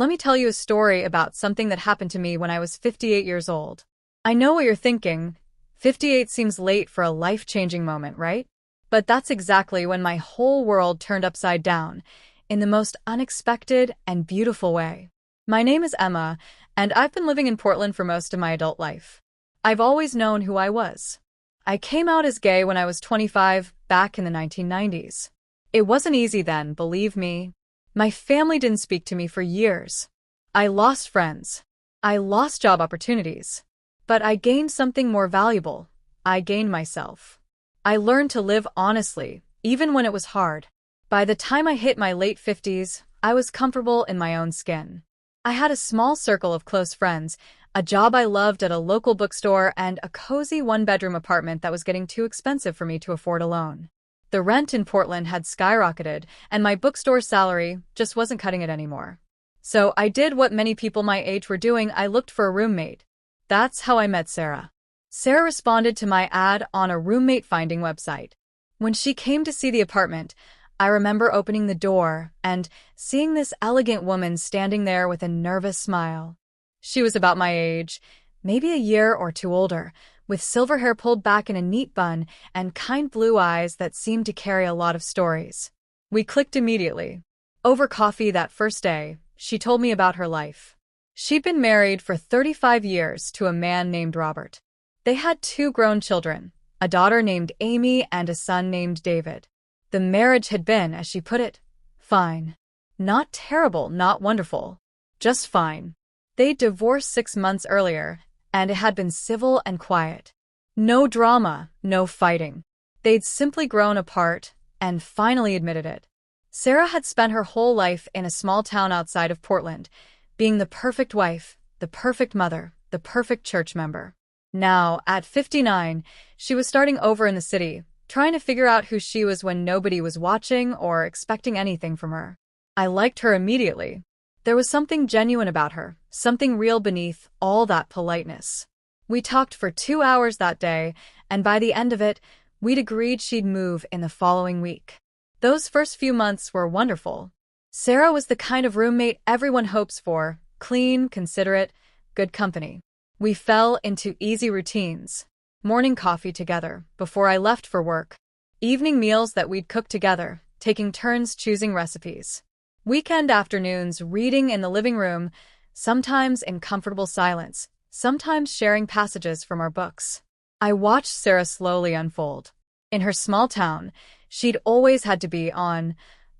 Let me tell you a story about something that happened to me when I was 58 years old. I know what you're thinking. 58 seems late for a life-changing moment, right? But that's exactly when my whole world turned upside down, in the most unexpected and beautiful way. My name is Emma, and I've been living in Portland for most of my adult life. I've always known who I was. I came out as gay when I was 25, back in the 1990s. It wasn't easy then, believe me. My family didn't speak to me for years. I lost friends. I lost job opportunities. But I gained something more valuable. I gained myself. I learned to live honestly, even when it was hard. By the time I hit my late 50s, I was comfortable in my own skin. I had a small circle of close friends, a job I loved at a local bookstore, and a cozy one-bedroom apartment that was getting too expensive for me to afford alone. The rent in Portland had skyrocketed, and my bookstore salary just wasn't cutting it anymore. So I did what many people my age were doing. I looked for a roommate. That's how I met Sarah. Sarah responded to my ad on a roommate finding website. When she came to see the apartment, I remember opening the door and seeing this elegant woman standing there with a nervous smile. She was about my age, maybe a year or two older, with silver hair pulled back in a neat bun and kind blue eyes that seemed to carry a lot of stories. We clicked immediately. Over coffee that first day, she told me about her life. She'd been married for 35 years to a man named Robert. They had 2 grown children, a daughter named Amy and a son named David. The marriage had been, as she put it, fine. Not terrible, not wonderful. Just fine. They'd divorced 6 months earlier, and it had been civil and quiet. No drama, no fighting. They'd simply grown apart and finally admitted it. Sarah had spent her whole life in a small town outside of Portland, being the perfect wife, the perfect mother, the perfect church member. Now, at 59, she was starting over in the city, trying to figure out who she was when nobody was watching or expecting anything from her. I liked her immediately. There was something genuine about her, something real beneath all that politeness. We talked for 2 hours that day, and by the end of it, we'd agreed she'd move in the following week. Those first few months were wonderful. Sarah was the kind of roommate everyone hopes for, clean, considerate, good company. We fell into easy routines. Morning coffee together before I left for work. Evening meals that we'd cook together, taking turns choosing recipes. Weekend afternoons reading in the living room, sometimes in comfortable silence, sometimes sharing passages from our books. I watched Sarah slowly unfold. In her small town, she'd always had to be on,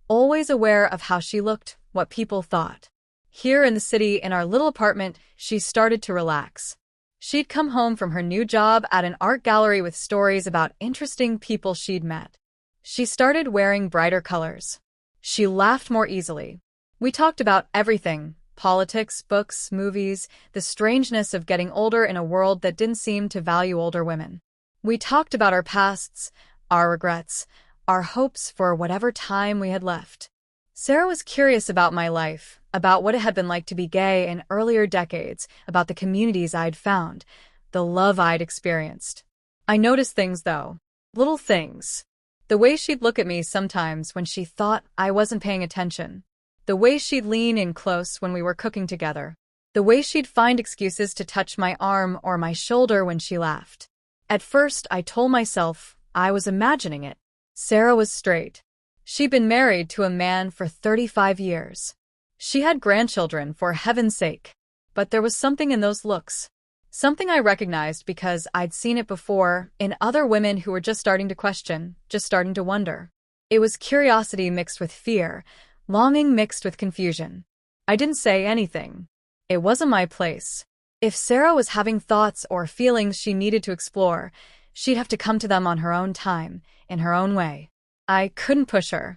always aware of how she looked, what people thought. Here in the city, in our little apartment, she started to relax. She'd come home from her new job at an art gallery with stories about interesting people she'd met. She started wearing brighter colors. She laughed more easily. We talked about everything: politics, books, movies, the strangeness of getting older in a world that didn't seem to value older women. We talked about our pasts, our regrets, our hopes for whatever time we had left. Sarah was curious about my life, about what it had been like to be gay in earlier decades, about the communities I'd found, the love I'd experienced. I noticed things, though. Little things. The way she'd look at me sometimes when she thought I wasn't paying attention. The way she'd lean in close when we were cooking together. The way she'd find excuses to touch my arm or my shoulder when she laughed. At first, I told myself I was imagining it. Sarah was straight. She'd been married to a man for 35 years. She had grandchildren, for heaven's sake. But there was something in those looks. Something I recognized because I'd seen it before in other women who were just starting to question, just starting to wonder. It was curiosity mixed with fear, longing mixed with confusion. I didn't say anything. It wasn't my place. If Sarah was having thoughts or feelings she needed to explore, she'd have to come to them on her own time, in her own way. I couldn't push her.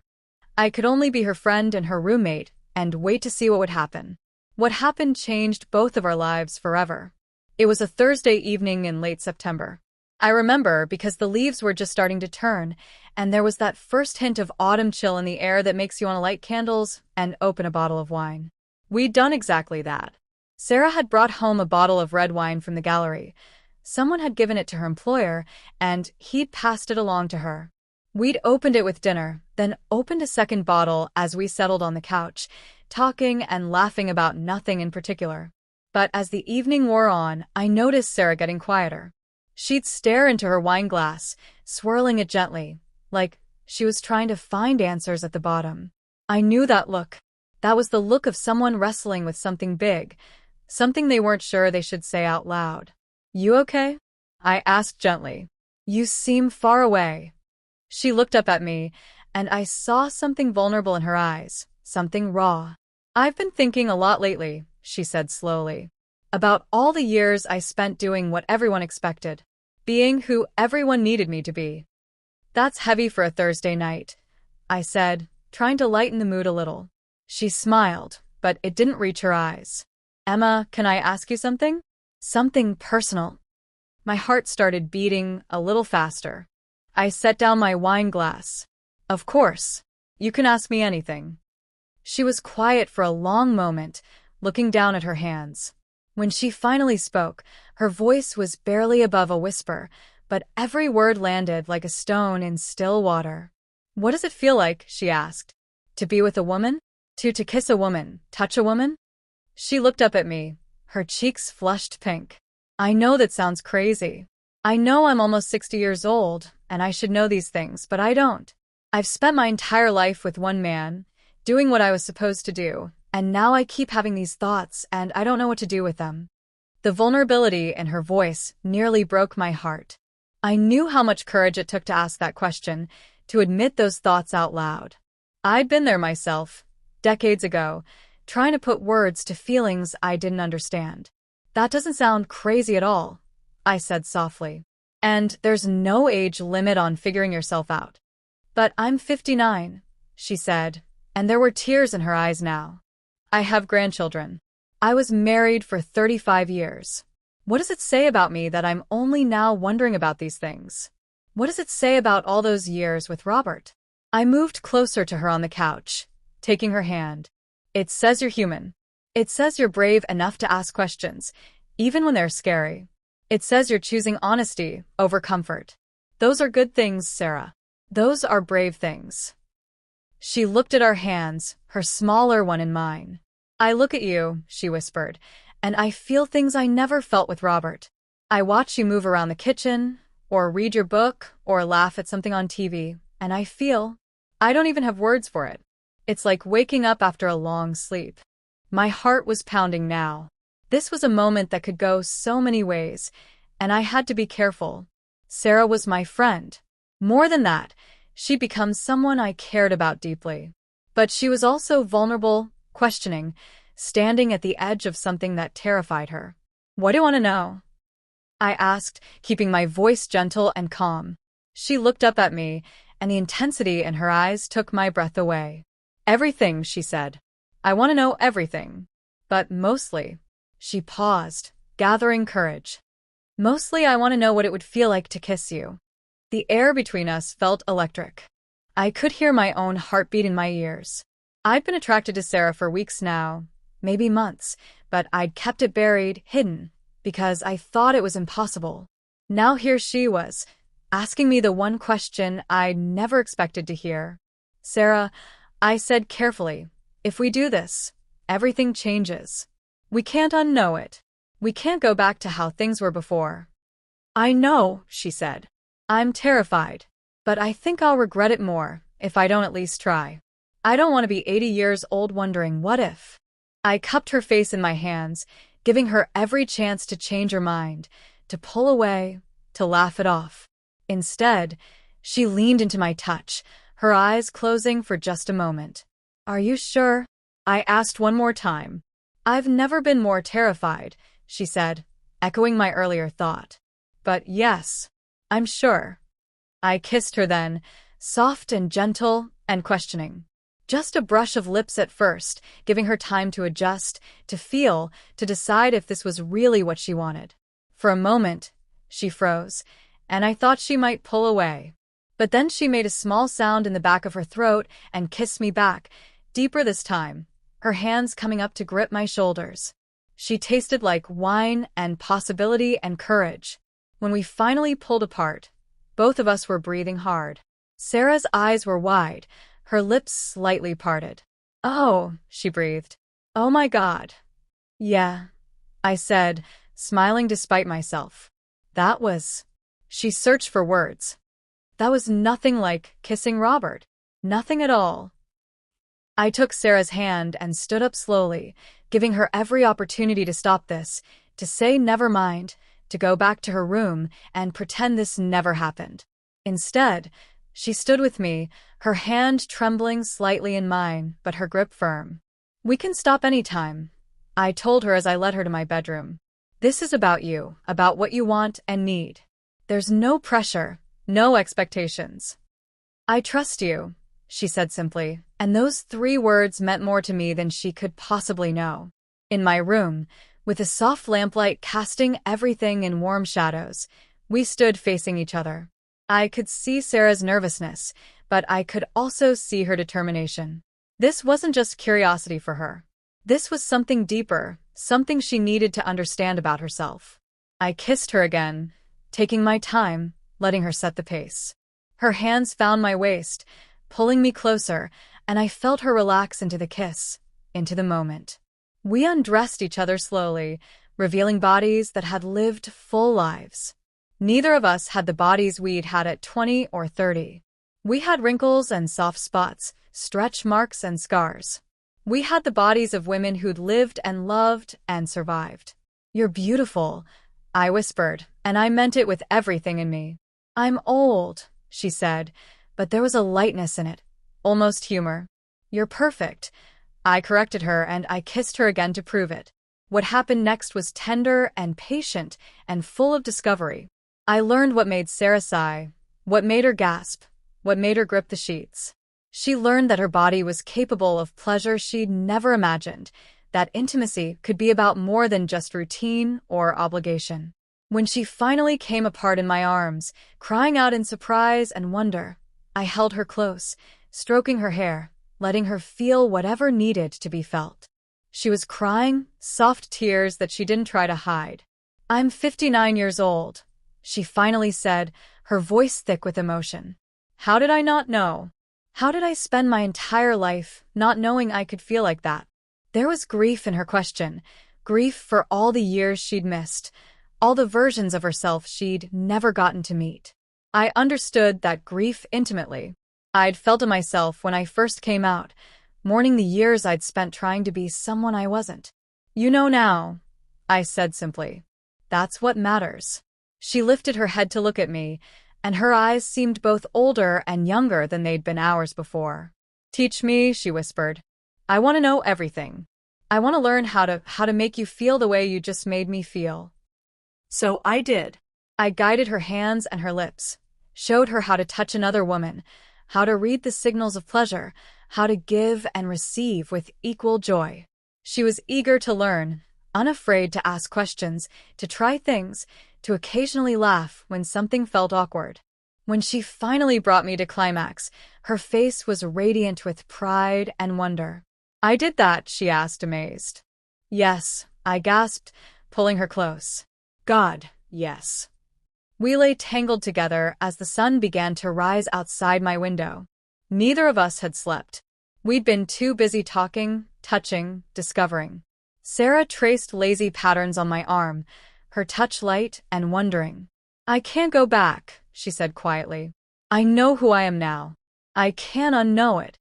I could only be her friend and her roommate and wait to see what would happen. What happened changed both of our lives forever. It was a Thursday evening in late September. I remember because the leaves were just starting to turn, and there was that first hint of autumn chill in the air that makes you want to light candles and open a bottle of wine. We'd done exactly that. Sarah had brought home a bottle of red wine from the gallery. Someone had given it to her employer, and he'd passed it along to her. We'd opened it with dinner, then opened a second bottle as we settled on the couch, talking and laughing about nothing in particular. But as the evening wore on, I noticed Sarah getting quieter. She'd stare into her wine glass, swirling it gently, like she was trying to find answers at the bottom. I knew that look. That was the look of someone wrestling with something big, something they weren't sure they should say out loud. "You okay?" I asked gently. "You seem far away." She looked up at me, and I saw something vulnerable in her eyes, something raw. "I've been thinking a lot lately," she said slowly, "about all the years I spent doing what everyone expected, being who everyone needed me to be." "That's heavy for a Thursday night," I said, trying to lighten the mood a little. She smiled, but it didn't reach her eyes. "Emma, can I ask you something?" "Something personal." My heart started beating a little faster. I set down my wine glass. "Of course. You can ask me anything." She was quiet for a long moment, looking down at her hands. When she finally spoke, her voice was barely above a whisper, but every word landed like a stone in still water. "What does it feel like," she asked, "to be with a woman? To kiss a woman, touch a woman?" She looked up at me, her cheeks flushed pink. "I know that sounds crazy. I know I'm almost 60 years old, and I should know these things, but I don't. I've spent my entire life with one man, doing what I was supposed to do, and now I keep having these thoughts, and I don't know what to do with them." The vulnerability in her voice nearly broke my heart. I knew how much courage it took to ask that question, to admit those thoughts out loud. I'd been there myself, decades ago, trying to put words to feelings I didn't understand. "That doesn't sound crazy at all," I said softly. "And there's no age limit on figuring yourself out." "But I'm 59, she said, and there were tears in her eyes now. "I have grandchildren. I was married for 35 years. What does it say about me that I'm only now wondering about these things? What does it say about all those years with Robert?" I moved closer to her on the couch, taking her hand. "It says you're human. It says you're brave enough to ask questions, even when they're scary. It says you're choosing honesty over comfort. Those are good things, Sarah. Those are brave things." She looked at our hands, her smaller one in mine. "I look at you," she whispered, "and I feel things I never felt with Robert. I watch you move around the kitchen, or read your book, or laugh at something on TV, and I feel, I don't even have words for it. It's like waking up after a long sleep." My heart was pounding now. This was a moment that could go so many ways, and I had to be careful. Sarah was my friend. More than that, she'd become someone I cared about deeply. But she was also vulnerable, questioning, standing at the edge of something that terrified her. "What do you want to know?" I asked, keeping my voice gentle and calm. She looked up at me, and the intensity in her eyes took my breath away. "Everything," she said. "I want to know everything. But mostly," she paused, gathering courage. "Mostly I want to know what it would feel like to kiss you." The air between us felt electric. I could hear my own heartbeat in my ears. I'd been attracted to Sarah for weeks now, maybe months, but I'd kept it buried, hidden, because I thought it was impossible. Now here she was, asking me the one question I'd never expected to hear. "Sarah," I said carefully, "if we do this, everything changes. We can't unknow it. We can't go back to how things were before." "I know," she said. "I'm terrified, but I think I'll regret it more if I don't at least try. I don't want to be 80 years old wondering what if." I cupped her face in my hands, giving her every chance to change her mind, to pull away, to laugh it off. Instead, she leaned into my touch, her eyes closing for just a moment. "Are you sure?" I asked one more time. "I've never been more terrified," she said, echoing my earlier thought. "But yes, I'm sure." I kissed her then, soft and gentle and questioning. Just a brush of lips at first, giving her time to adjust, to feel, to decide if this was really what she wanted. For a moment, she froze, and I thought she might pull away. But then she made a small sound in the back of her throat and kissed me back, deeper this time, her hands coming up to grip my shoulders. She tasted like wine and possibility and courage. When we finally pulled apart, both of us were breathing hard. Sarah's eyes were wide, her lips slightly parted. Oh, she breathed. Oh my God. Yeah, I said, smiling despite myself. That was. She searched for words. That was nothing like kissing Robert. Nothing at all. I took Sarah's hand and stood up slowly, giving her every opportunity to stop this, to say never mind, to go back to her room and pretend this never happened. Instead, she stood with me, her hand trembling slightly in mine, but her grip firm. We can stop any time, I told her as I led her to my bedroom. This is about you, about what you want and need. There's no pressure, no expectations. I trust you, she said simply, and those 3 words meant more to me than she could possibly know. In my room, with a soft lamplight casting everything in warm shadows, we stood facing each other. I could see Sarah's nervousness, but I could also see her determination. This wasn't just curiosity for her. This was something deeper, something she needed to understand about herself. I kissed her again, taking my time, letting her set the pace. Her hands found my waist, pulling me closer, and I felt her relax into the kiss, into the moment. We undressed each other slowly, revealing bodies that had lived full lives. Neither of us had the bodies we'd had at 20 or 30. We had wrinkles and soft spots, stretch marks and scars. We had the bodies of women who'd lived and loved and survived. You're beautiful, I whispered, and I meant it with everything in me. I'm old, she said, but there was a lightness in it, almost humor. You're perfect, I corrected her, and I kissed her again to prove it. What happened next was tender and patient and full of discovery. I learned what made Sarah sigh, what made her gasp, what made her grip the sheets. She learned that her body was capable of pleasure she'd never imagined, that intimacy could be about more than just routine or obligation. When she finally came apart in my arms, crying out in surprise and wonder, I held her close, stroking her hair, letting her feel whatever needed to be felt. She was crying, soft tears that she didn't try to hide. I'm 59 years old, she finally said, her voice thick with emotion. How did I not know? How did I spend my entire life not knowing I could feel like that? There was grief in her question, grief for all the years she'd missed, all the versions of herself she'd never gotten to meet. I understood that grief intimately. I'd felt it myself when I first came out, mourning the years I'd spent trying to be someone I wasn't. You know now, I said simply. That's what matters. She lifted her head to look at me, and her eyes seemed both older and younger than they'd been hours before. Teach me, she whispered. I want to know everything. I want to learn how to make you feel the way you just made me feel. So I did. I guided her hands and her lips, showed her how to touch another woman, how to read the signals of pleasure, how to give and receive with equal joy. She was eager to learn, unafraid to ask questions, to try things, to occasionally laugh when something felt awkward. When she finally brought me to climax, her face was radiant with pride and wonder. I did that, she asked, amazed. Yes, I gasped, pulling her close. God, yes. We lay tangled together as the sun began to rise outside my window. Neither of us had slept. We'd been too busy talking, touching, discovering. Sarah traced lazy patterns on my arm, her touch light and wondering. I can't go back, she said quietly. I know who I am now. I can't unknow it.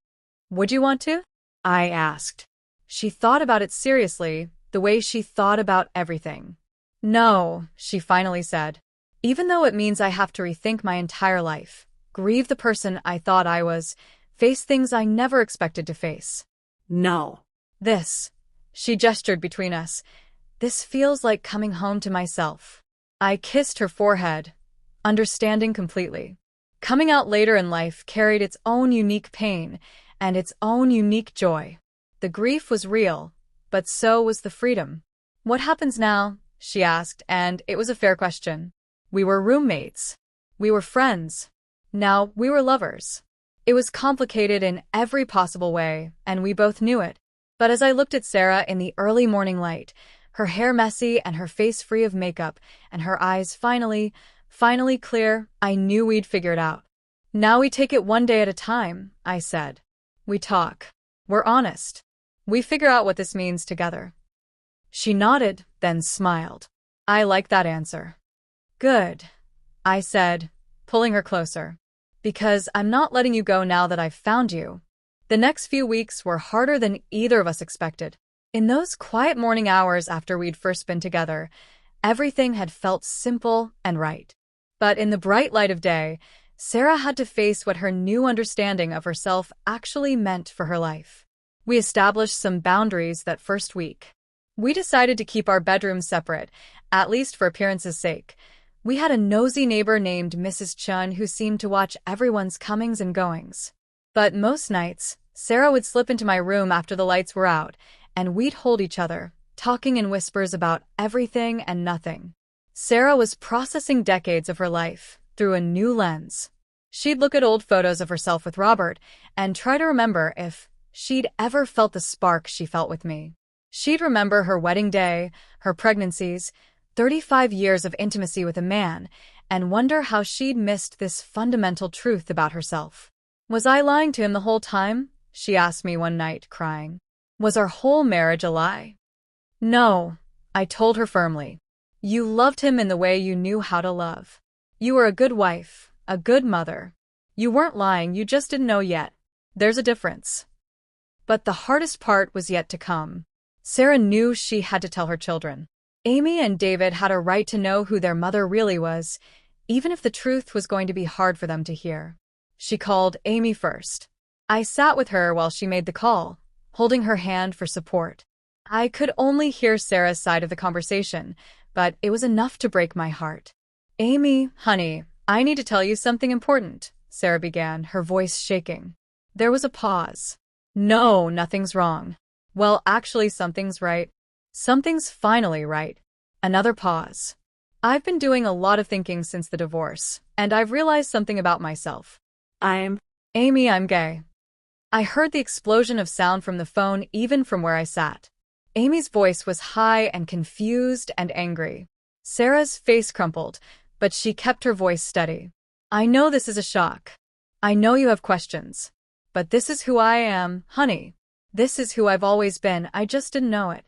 Would you want to? I asked. She thought about it seriously, the way she thought about everything. No, she finally said. Even though it means I have to rethink my entire life, grieve the person I thought I was, face things I never expected to face. No. This, she gestured between us, this feels like coming home to myself. I kissed her forehead, understanding completely. Coming out later in life carried its own unique pain and its own unique joy. The grief was real, but so was the freedom. What happens now? She asked, and it was a fair question. We were roommates. We were friends. Now we were lovers. It was complicated in every possible way, and we both knew it. But as I looked at Sarah in the early morning light, her hair messy and her face free of makeup, and her eyes finally clear, I knew we'd figure it out. Now we take it one day at a time, I said. We talk. We're honest. We figure out what this means together. She nodded, then smiled. I like that answer. Good, I said, pulling her closer. Because I'm not letting you go now that I've found you. The next few weeks were harder than either of us expected. In those quiet morning hours after we'd first been together, everything had felt simple and right. But in the bright light of day, Sarah had to face what her new understanding of herself actually meant for her life. We established some boundaries that first week. We decided to keep our bedrooms separate, at least for appearance's sake. We had a nosy neighbor named Mrs. Chun who seemed to watch everyone's comings and goings. But most nights, Sarah would slip into my room after the lights were out, and we'd hold each other, talking in whispers about everything and nothing. Sarah was processing decades of her life through a new lens. She'd look at old photos of herself with Robert and try to remember if she'd ever felt the spark she felt with me. She'd remember her wedding day, her pregnancies, 35 years of intimacy with a man, and wonder how she'd missed this fundamental truth about herself. Was I lying to him the whole time? She asked me one night, crying. Was our whole marriage a lie? No, I told her firmly. You loved him in the way you knew how to love. You were a good wife, a good mother. You weren't lying, you just didn't know yet. There's a difference. But the hardest part was yet to come. Sarah knew she had to tell her children. Amy and David had a right to know who their mother really was, even if the truth was going to be hard for them to hear. She called Amy first. I sat with her while she made the call, holding her hand for support. I could only hear Sarah's side of the conversation, but it was enough to break my heart. Amy, honey, I need to tell you something important, Sarah began, her voice shaking. There was a pause. No, nothing's wrong. Well, actually, something's right. Something's finally right. Another pause. I've been doing a lot of thinking since the divorce, and I've realized something about myself. Amy, I'm gay. I heard the explosion of sound from the phone even from where I sat. Amy's voice was high and confused and angry. Sarah's face crumpled, but she kept her voice steady. I know this is a shock. I know you have questions. But this is who I am, honey. This is who I've always been, I just didn't know it.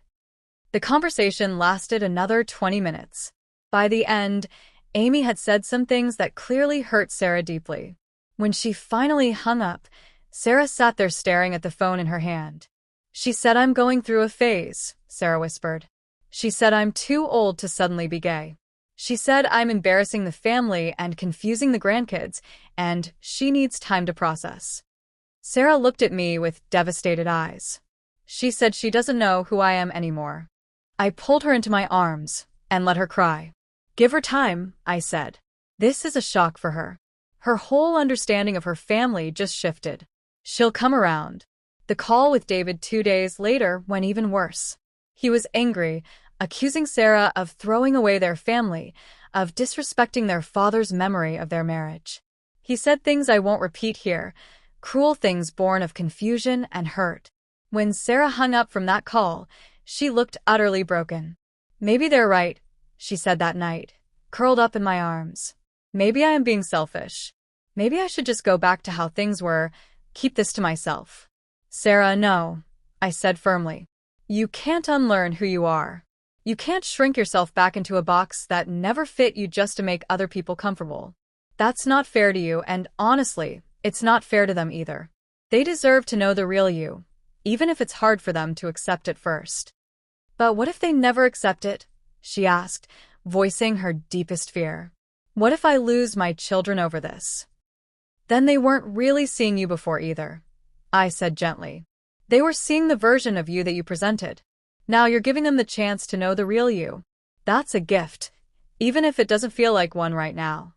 The conversation lasted another 20 minutes. By the end, Amy had said some things that clearly hurt Sarah deeply. When she finally hung up, Sarah sat there staring at the phone in her hand. She said, I'm going through a phase, Sarah whispered. She said I'm too old to suddenly be gay. She said I'm embarrassing the family and confusing the grandkids, and she needs time to process. Sarah looked at me with devastated eyes. She said she doesn't know who I am anymore. I pulled her into my arms and let her cry. Give her time, I said. This is a shock for her. Her whole understanding of her family just shifted. She'll come around. The call with David 2 days later went even worse. He was angry, accusing Sarah of throwing away their family, of disrespecting their father's memory of their marriage. He said things I won't repeat here, cruel things born of confusion and hurt. When Sarah hung up from that call, she looked utterly broken. Maybe they're right, she said that night, curled up in my arms. Maybe I am being selfish. Maybe I should just go back to how things were, keep this to myself. Sarah, no, I said firmly. You can't unlearn who you are. You can't shrink yourself back into a box that never fit you just to make other people comfortable. That's not fair to you, and honestly, it's not fair to them either. They deserve to know the real you, even if it's hard for them to accept it first. But what if they never accept it? She asked, voicing her deepest fear. What if I lose my children over this? Then they weren't really seeing you before either, I said gently. They were seeing the version of you that you presented. Now you're giving them the chance to know the real you. That's a gift, even if it doesn't feel like one right now.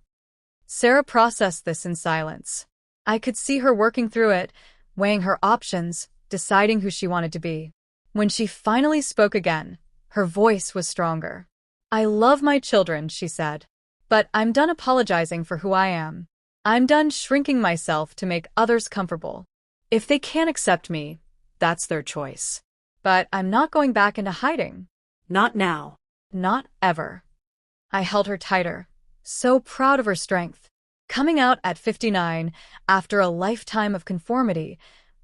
Sarah processed this in silence. I could see her working through it, weighing her options, deciding who she wanted to be. When she finally spoke again, her voice was stronger. I love my children, she said. But I'm done apologizing for who I am. I'm done shrinking myself to make others comfortable. If they can't accept me, that's their choice. But I'm not going back into hiding. Not now. Not ever. I held her tighter, so proud of her strength. Coming out at 59, after a lifetime of conformity,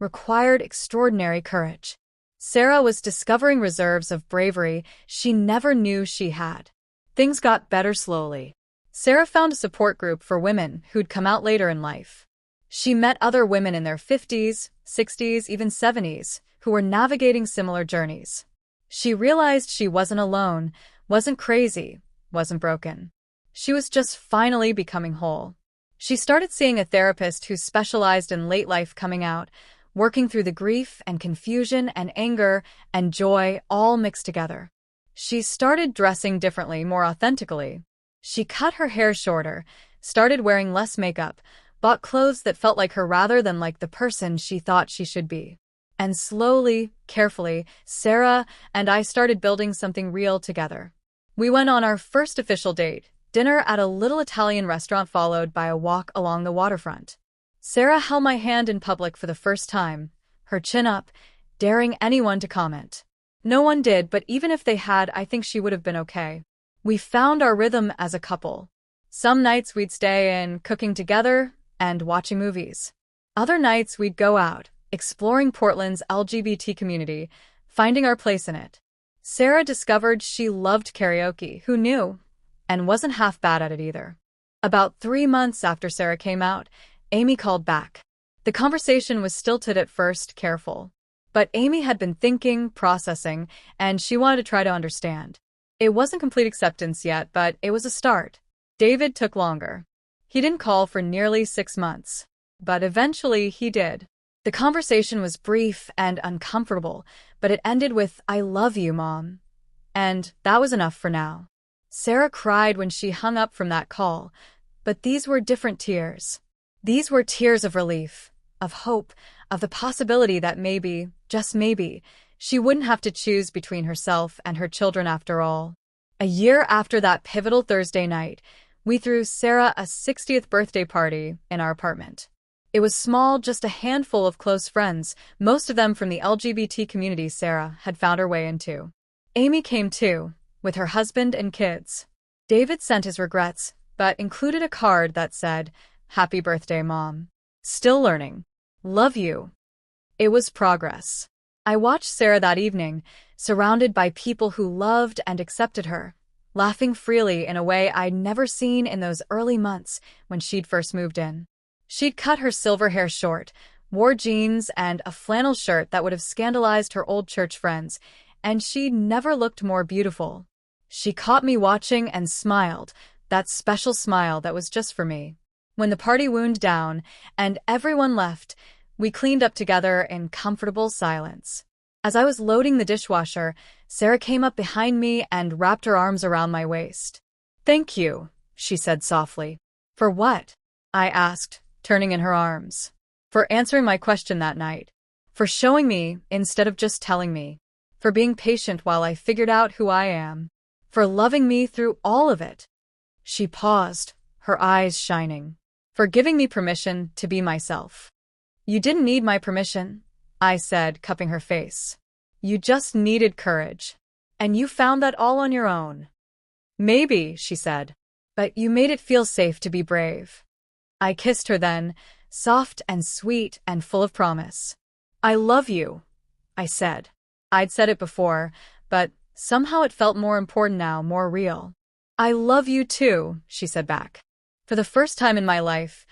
required extraordinary courage. Sarah was discovering reserves of bravery she never knew she had. Things got better slowly. Sarah found a support group for women who'd come out later in life. She met other women in their 50s, 60s, even 70s, who were navigating similar journeys. She realized she wasn't alone, wasn't crazy, wasn't broken. She was just finally becoming whole. She started seeing a therapist who specialized in late-life coming out, working through the grief and confusion and anger and joy all mixed together. She started dressing differently, more authentically. She cut her hair shorter, started wearing less makeup, bought clothes that felt like her rather than like the person she thought she should be. And slowly, carefully, Sarah and I started building something real together. We went on our first official date, dinner at a little Italian restaurant followed by a walk along the waterfront. Sarah held my hand in public for the first time, her chin up, daring anyone to comment. No one did, but even if they had, I think she would have been okay. We found our rhythm as a couple. Some nights we'd stay in, cooking together and watching movies. Other nights we'd go out, exploring Portland's LGBT community, finding our place in it. Sarah discovered she loved karaoke, who knew, and wasn't half bad at it either. About 3 months after Sarah came out, Amy called back. The conversation was stilted at first, careful. But Amy had been thinking, processing, and she wanted to try to understand. It wasn't complete acceptance yet, but it was a start. David took longer. He didn't call for nearly 6 months. But eventually he did. The conversation was brief and uncomfortable, but it ended with, "I love you, Mom." And that was enough for now. Sarah cried when she hung up from that call, but these were different tears. These were tears of relief, of hope, of the possibility that maybe, just maybe, she wouldn't have to choose between herself and her children after all. A year after that pivotal Thursday night, we threw Sarah a 60th birthday party in our apartment. It was small, just a handful of close friends, most of them from the LGBT community Sarah had found her way into. Amy came too, with her husband and kids. David sent his regrets, but included a card that said, "Happy birthday, Mom. Still learning. Love you." It was progress. I watched Sarah that evening, surrounded by people who loved and accepted her, laughing freely in a way I'd never seen in those early months when she'd first moved in. She'd cut her silver hair short, wore jeans and a flannel shirt that would have scandalized her old church friends, and she never looked more beautiful. She caught me watching and smiled, that special smile that was just for me. When the party wound down and everyone left, we cleaned up together in comfortable silence. As I was loading the dishwasher, Sarah came up behind me and wrapped her arms around my waist. "Thank you," she said softly. "For what?" I asked, turning in her arms. "For answering my question that night. For showing me instead of just telling me. For being patient while I figured out who I am. For loving me through all of it." She paused, her eyes shining. "For giving me permission to be myself." "You didn't need my permission," I said, cupping her face. "You just needed courage. And you found that all on your own." "Maybe," she said. "But you made it feel safe to be brave." I kissed her then, soft and sweet and full of promise. "I love you," I said. I'd said it before, but somehow it felt more important now, more real. "I love you too," she said back. For the first time in my life,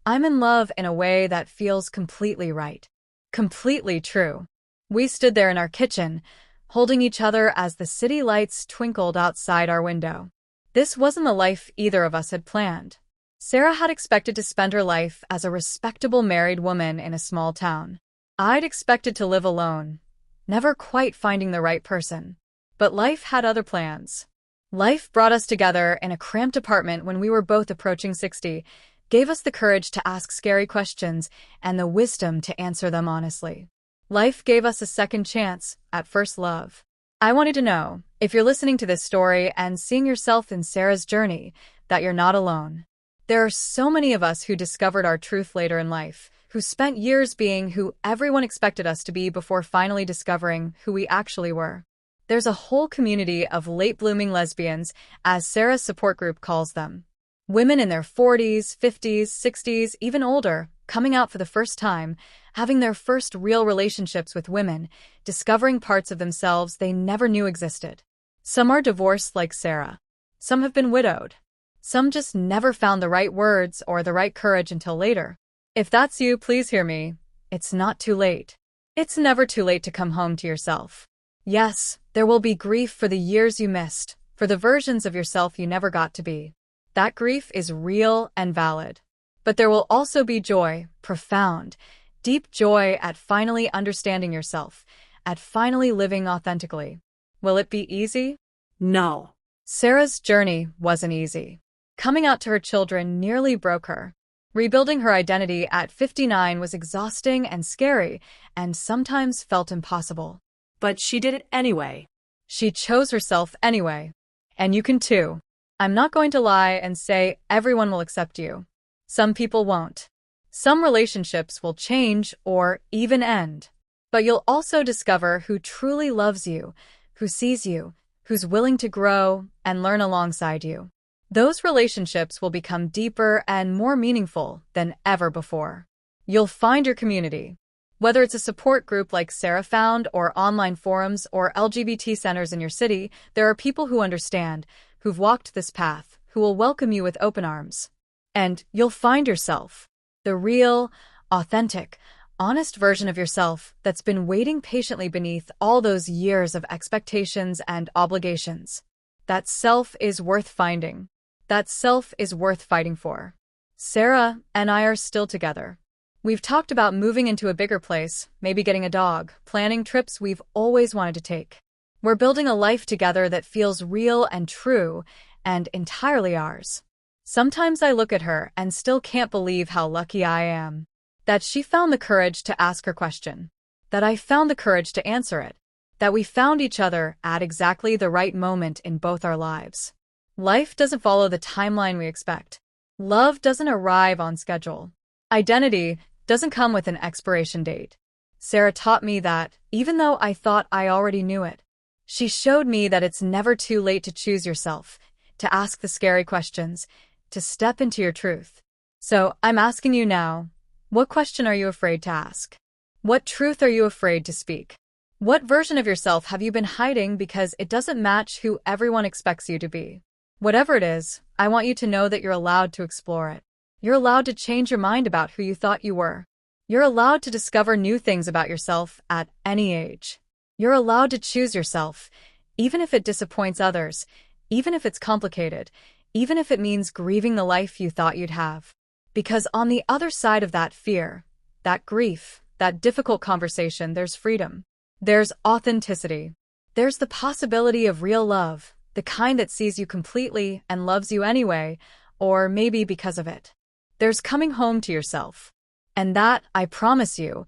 I'm in love in a way that feels completely right. Completely true. We stood there in our kitchen, holding each other as the city lights twinkled outside our window. This wasn't the life either of us had planned. Sarah had expected to spend her life as a respectable married woman in a small town. I'd expected to live alone, never quite finding the right person. But life had other plans. Life brought us together in a cramped apartment when we were both approaching 60, gave us the courage to ask scary questions and the wisdom to answer them honestly. Life gave us a second chance at first love. I wanted to know, if you're listening to this story and seeing yourself in Sarah's journey, that you're not alone. There are so many of us who discovered our truth later in life, who spent years being who everyone expected us to be before finally discovering who we actually were. There's a whole community of late-blooming lesbians, as Sarah's support group calls them. Women in their 40s, 50s, 60s, even older, coming out for the first time, having their first real relationships with women, discovering parts of themselves they never knew existed. Some are divorced like Sarah. Some have been widowed. Some just never found the right words or the right courage until later. If that's you, please hear me. It's not too late. It's never too late to come home to yourself. Yes, there will be grief for the years you missed, for the versions of yourself you never got to be. That grief is real and valid. But there will also be joy, profound, deep joy at finally understanding yourself, at finally living authentically. Will it be easy? No. Sarah's journey wasn't easy. Coming out to her children nearly broke her. Rebuilding her identity at 59 was exhausting and scary, and sometimes felt impossible. But she did it anyway. She chose herself anyway. And you can too. I'm not going to lie and say everyone will accept you. Some people won't. Some relationships will change or even end. But you'll also discover who truly loves you, who sees you, who's willing to grow and learn alongside you. Those relationships will become deeper and more meaningful than ever before. You'll find your community. Whether it's a support group like Sarah found, or online forums, or LGBT centers in your city, there are people who understand, who've walked this path, who will welcome you with open arms. And you'll find yourself. The real, authentic, honest version of yourself that's been waiting patiently beneath all those years of expectations and obligations. That self is worth finding. That self is worth fighting for. Sarah and I are still together. We've talked about moving into a bigger place, maybe getting a dog, planning trips we've always wanted to take. We're building a life together that feels real and true, and entirely ours. Sometimes I look at her and still can't believe how lucky I am. That she found the courage to ask her question. That I found the courage to answer it. That we found each other at exactly the right moment in both our lives. Life doesn't follow the timeline we expect. Love doesn't arrive on schedule. Identity doesn't come with an expiration date. Sarah taught me that, even though I thought I already knew it. She showed me that it's never too late to choose yourself, to ask the scary questions, to step into your truth. So, I'm asking you now, what question are you afraid to ask? What truth are you afraid to speak? What version of yourself have you been hiding because it doesn't match who everyone expects you to be? Whatever it is, I want you to know that you're allowed to explore it. You're allowed to change your mind about who you thought you were. You're allowed to discover new things about yourself at any age. You're allowed to choose yourself, even if it disappoints others, even if it's complicated, even if it means grieving the life you thought you'd have. Because on the other side of that fear, that grief, that difficult conversation, there's freedom. There's authenticity. There's the possibility of real love, the kind that sees you completely and loves you anyway, or maybe because of it. There's coming home to yourself. And that, I promise you,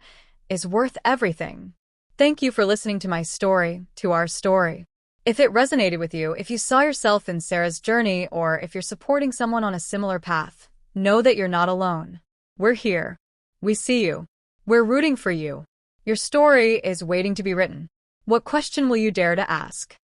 is worth everything. Thank you for listening to my story, to our story. If it resonated with you, if you saw yourself in Sarah's journey, or if you're supporting someone on a similar path, know that you're not alone. We're here. We see you. We're rooting for you. Your story is waiting to be written. What question will you dare to ask?